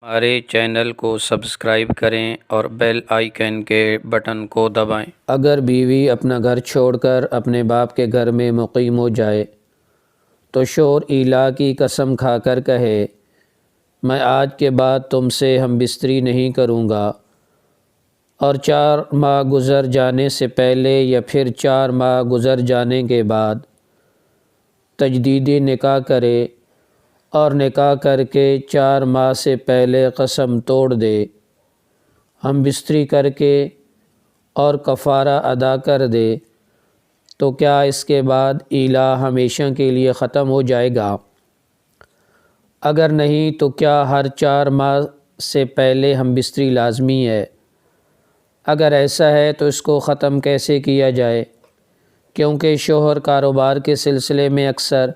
ہمارے چینل کو سبسکرائب کریں اور بیل آئیکن کے بٹن کو دبائیں۔ اگر بیوی اپنا گھر چھوڑ کر اپنے باپ کے گھر میں مقیم ہو جائے تو شوہر ایلا کی قسم کھا کر کہے، میں آج کے بعد تم سے ہم بستری نہیں کروں گا، اور 4 ماہ گزر جانے سے پہلے یا پھر 4 ماہ گزر جانے کے بعد تجدید نکاح کرے، اور نکاح کر کے 4 ماہ سے پہلے قسم توڑ دے، ہم بستری کر کے اور کفارہ ادا کر دے، تو کیا اس کے بعد ایلا ہمیشہ کے لیے ختم ہو جائے گا؟ اگر نہیں تو کیا ہر 4 ماہ سے پہلے ہم بستری لازمی ہے؟ اگر ایسا ہے تو اس کو ختم کیسے کیا جائے؟ کیونکہ شوہر کاروبار کے سلسلے میں اکثر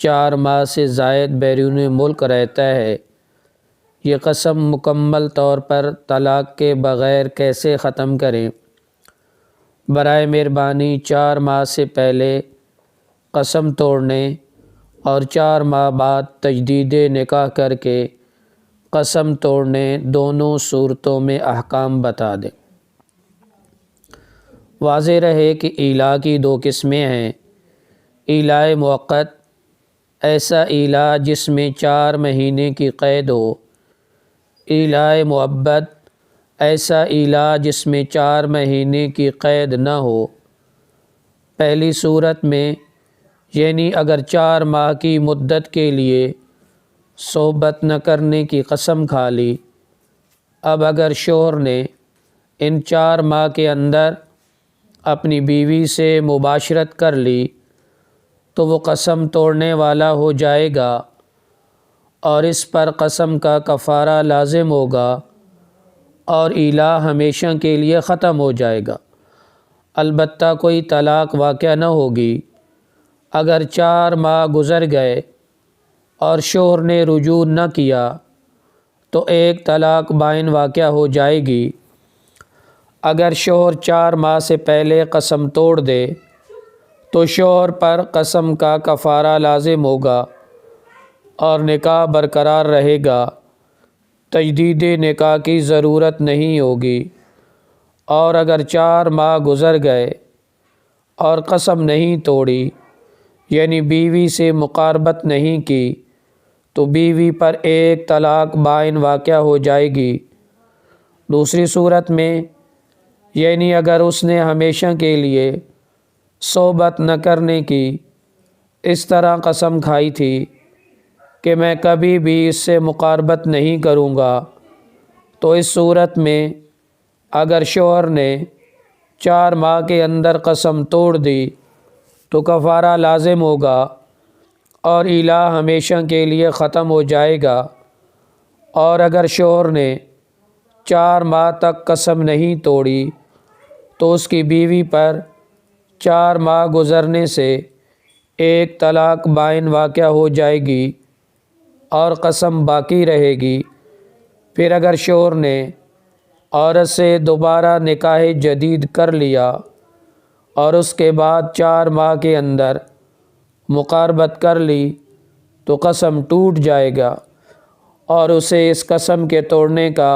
4 ماہ سے زائد بیرون ملک رہتا ہے، یہ قسم مکمل طور پر طلاق کے بغیر کیسے ختم کریں؟ برائے مہربانی 4 ماہ سے پہلے قسم توڑنے اور 4 ماہ بعد تجدید نکاح کر کے قسم توڑنے دونوں صورتوں میں احکام بتا دیں۔ واضح رہے کہ ایلا کی 2 قسمیں ہیں: ایلا مؤقت، ایسا ایلا جس میں 4 مہینے کی قید ہو; ایلا مؤبد، ایسا ایلا جس میں 4 مہینے کی قید نہ ہو۔ پہلی صورت میں یعنی اگر 4 ماہ کی مدت کے لیے صحبت نہ کرنے کی قسم کھا لی، اب اگر شوہر نے ان 4 ماہ کے اندر اپنی بیوی سے مباشرت کر لی تو وہ قسم توڑنے والا ہو جائے گا، اور اس پر قسم کا کفارہ لازم ہوگا، اور ایلا ہمیشہ کے لیے ختم ہو جائے گا۔ البتہ کوئی طلاق واقع نہ ہوگی۔ اگر 4 ماہ گزر گئے اور شوہر نے رجوع نہ کیا تو ایک طلاق بائن واقع ہو جائے گی۔ اگر شوہر 4 ماہ سے پہلے قسم توڑ دے تو شوہر پر قسم کا کفارہ لازم ہوگا اور نکاح برقرار رہے گا، تجدید نکاح کی ضرورت نہیں ہوگی۔ اور اگر 4 ماہ گزر گئے اور قسم نہیں توڑی، یعنی بیوی سے مقاربت نہیں کی، تو بیوی پر ایک طلاق بائن واقع ہو جائے گی۔ دوسری صورت میں یعنی اگر اس نے ہمیشہ کے لیے صحبت نہ کرنے کی اس طرح قسم کھائی تھی کہ میں کبھی بھی اس سے مقاربت نہیں کروں گا، تو اس صورت میں اگر شوہر نے 4 ماہ کے اندر قسم توڑ دی تو کفارہ لازم ہوگا اور ایلا ہمیشہ کے لیے ختم ہو جائے گا۔ اور اگر شوہر نے 4 ماہ تک قسم نہیں توڑی تو اس کی بیوی پر 4 ماہ گزرنے سے ایک طلاق بائن واقع ہو جائے گی اور قسم باقی رہے گی۔ پھر اگر شوہر نے عورت سے دوبارہ نکاح جدید کر لیا اور اس کے بعد 4 ماہ کے اندر مقاربت کر لی تو قسم ٹوٹ جائے گا اور اسے اس قسم کے توڑنے کا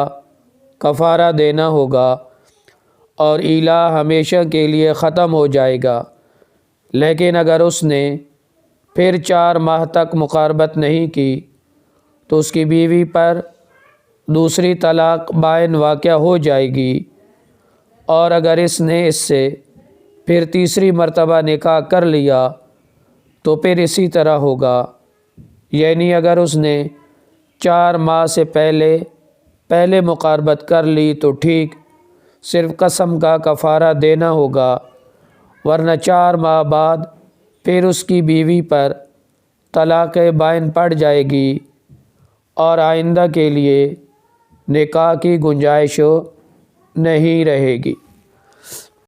کفارہ دینا ہوگا، اور ایلا ہمیشہ کے لیے ختم ہو جائے گا۔ لیکن اگر اس نے پھر 4 ماہ تک مقاربت نہیں کی تو اس کی بیوی پر دوسری طلاق بائن واقع ہو جائے گی، اور اگر اس نے اس سے پھر تیسری مرتبہ نکاح کر لیا تو پھر اسی طرح ہوگا۔ یعنی اگر اس نے 4 ماہ سے پہلے مقاربت کر لی تو ٹھیک، صرف قسم کا کفارہ دینا ہوگا، ورنہ 4 ماہ بعد پھر اس کی بیوی پر طلاق بائن پڑ جائے گی اور آئندہ کے لیے نکاح کی گنجائش نہیں رہے گی۔